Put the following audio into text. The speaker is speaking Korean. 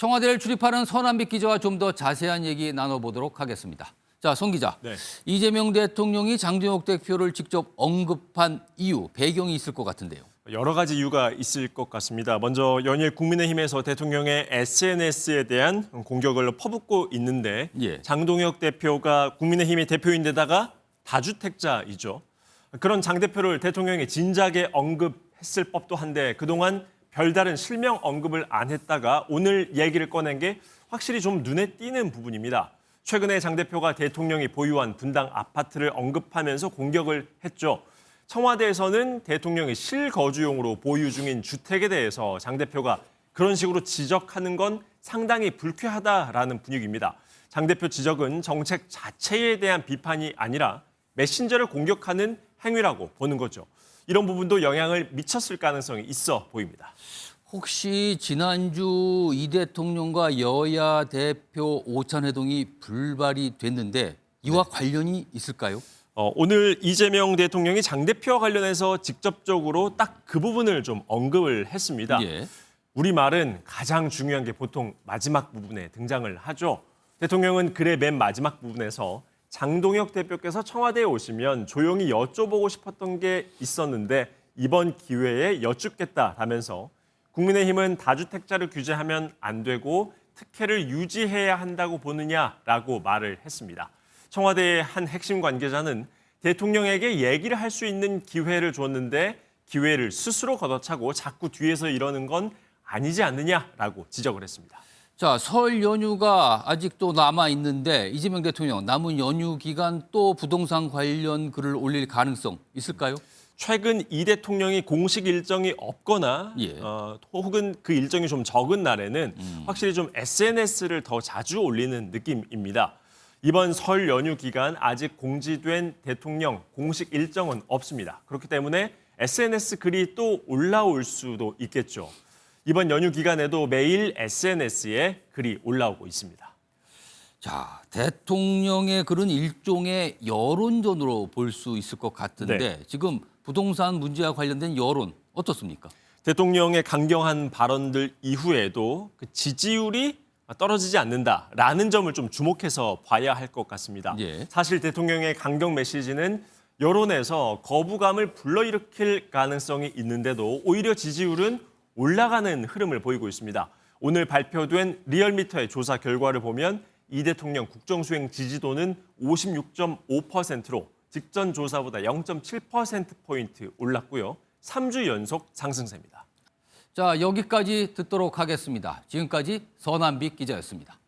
청와대를 출입하는 서남빛 기자와 좀 더 자세한 얘기 나눠보도록 하겠습니다. 자, 송 기자. 네. 이재명 대통령이 장동혁 대표를 직접 언급한 이유, 배경이 있을 것 같은데요. 여러 가지 이유가 있을 것 같습니다. 먼저 연일 국민의힘에서 대통령의 SNS에 대한 공격을 퍼붓고 있는데 예. 장동혁 대표가 국민의힘의 대표인데다가 다주택자이죠. 그런 장 대표를 대통령이 진작에 언급했을 법도 한데 그동안 별다른 실명 언급을 안 했다가 오늘 얘기를 꺼낸 게 확실히 좀 눈에 띄는 부분입니다. 최근에 장 대표가 대통령이 보유한 분당 아파트를 언급하면서 공격을 했죠. 청와대에서는 대통령이 실거주용으로 보유 중인 주택에 대해서 장 대표가 그런 식으로 지적하는 건 상당히 불쾌하다라는 분위기입니다. 장 대표 지적은 정책 자체에 대한 비판이 아니라 메신저를 공격하는 행위라고 보는 거죠. 이런 부분도 영향을 미쳤을 가능성이 있어 보입니다. 혹시 지난주 이 대통령과 여야 대표 오찬회동이 불발이 됐는데 이와 관련이 있을까요? 오늘 이재명 대통령이 장 대표와 관련해서 직접적으로 딱 그 부분을 좀 언급을 했습니다. 예. 우리말은 가장 중요한 게 보통 마지막 부분에 등장을 하죠. 대통령은 글의 맨 마지막 부분에서 장동혁 대표께서 청와대에 오시면 조용히 여쭤보고 싶었던 게 있었는데 이번 기회에 여쭙겠다라면서 국민의힘은 다주택자를 규제하면 안 되고 특혜를 유지해야 한다고 보느냐라고 말을 했습니다. 청와대의 한 핵심 관계자는 대통령에게 얘기를 할 수 있는 기회를 줬는데 기회를 스스로 걷어차고 자꾸 뒤에서 이러는 건 아니지 않느냐라고 지적을 했습니다. 자, 설 연휴가 아직도 남아 있는데 이재명 대통령 남은 연휴 기간 또 부동산 관련 글을 올릴 가능성 있을까요? 최근 이 대통령이 공식 일정이 없거나 예. 혹은 그 일정이 좀 적은 날에는 확실히 좀 SNS를 더 자주 올리는 느낌입니다. 이번 설 연휴 기간 아직 공지된 대통령 공식 일정은 없습니다. 그렇기 때문에 SNS 글이 또 올라올 수도 있겠죠. 이번 연휴 기간에도 매일 SNS에 글이 올라오고 있습니다. 자, 대통령의 글은 일종의 여론전으로 볼 수 있을 것 같은데 네. 지금 부동산 문제와 관련된 여론 어떻습니까? 대통령의 강경한 발언들 이후에도 그 지지율이 떨어지지 않는다라는 점을 좀 주목해서 봐야 할 것 같습니다. 예. 사실 대통령의 강경 메시지는 여론에서 거부감을 불러일으킬 가능성이 있는데도 오히려 지지율은 올라가는 흐름을 보이고 있습니다. 오늘 발표된 리얼미터의 조사 결과를 보면 이 대통령 국정수행 지지도는 56.5%로 직전 조사보다 0.7%포인트 올랐고요. 3주 연속 상승세입니다. 자, 여기까지 듣도록 하겠습니다. 지금까지 서남빛 기자였습니다.